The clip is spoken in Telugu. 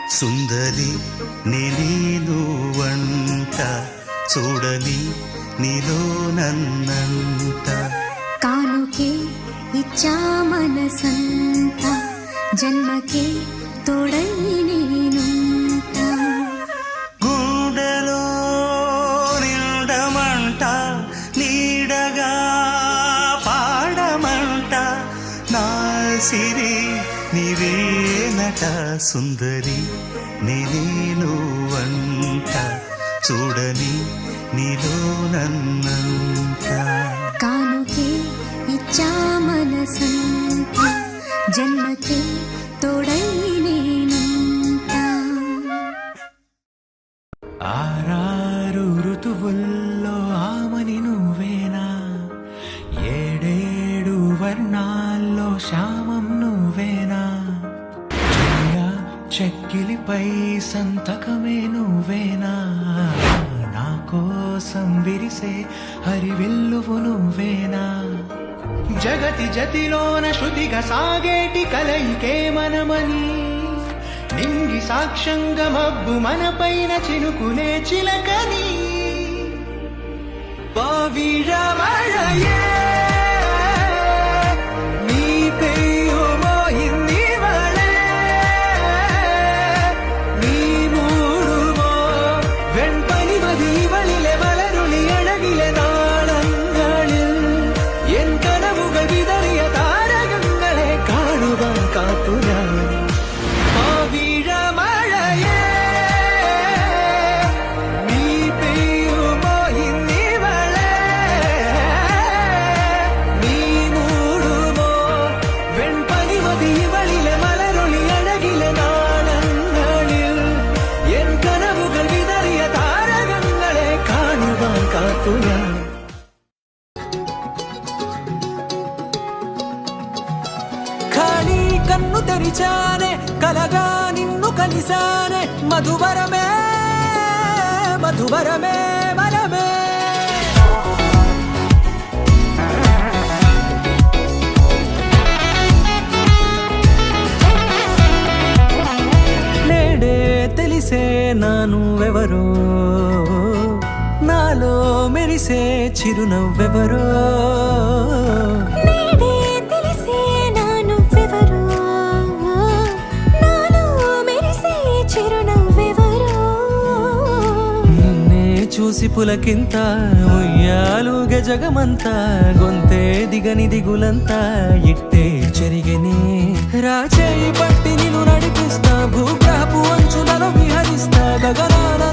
సుందరి నేను వంట చూడని నీలో నన్నంట కానుకే ఇచ్చా మనసంత జన్మకే తోడై నేనుంట గుండెలో నిండమంట నీడగా పాడమంట నా సిరి నీవేనట సుందరి నేను వంట చూడని నీలో నన్నంట కానుకే ఇచ్చా మనసంత జన్మకే తోడై నేనుంట ఆరారు ఋతువుల్లో ఆమని నువ్వేనా ఏడేడు వర్ణాల్లో శ్యామం నువ్వేనా చెక్కిలిపై సంతకమే నువ్వేనా నా కోసం విరిసే హరివిల్లువు నువ్వేనా జగతి జతిలోన శృతిగా సాగేటి కలయికే మనమని నింగి సాక్ష్యంగా మబ్బు మనపైన చినుకులే చిలకని పవిഴമഴയേ നീ പെയ്യുമോ ഇന്നിവളെ നീ മൂടുമോ വെൺപനിമതി ഇവളിലെ വളരുളി അഴകിലെ നാളങ്ങളിൽ എൻ കനവുകൾ വിതറിയ താരകങ്ങളെ കാണുവാൻ കാത്തു ഞാൻ പവിഴമഴയേ നീ പെയ്യുമോ ഇന്നിവളെ നീ മൂടുമോ വെൺപനിമതി ഇവളിലെ മലരൊളി അഴകിലെ നാളങ്ങളിൽ എൻ കനവുകൾ വിതറിയ താരകങ്ങളെ കാണുവാൻ കാത്തു ഞാൻ ఖాళీ కన్ను తెరిచానే కలగా నిన్ను కలిసానే మధువరమే మధువరమే వరమే నేడే తెలిసే నానువెవరో నాలో మెరిసే చిరునవ్వెవరో నేడే తెలిసే నానువ్వెవరో నాలో మెరిసే చిరునవ్వెవరో నిన్నే చూసి పులకింత ఉయ్యాలుగ జగమంతా గొంతే దిగని దిగులంతా ఇట్టే చెరిగని రాచేయి పట్టి నిన్ను నడిపిస్తా భూగ్రహపు అంచులలో విహరిస్తా గగనాన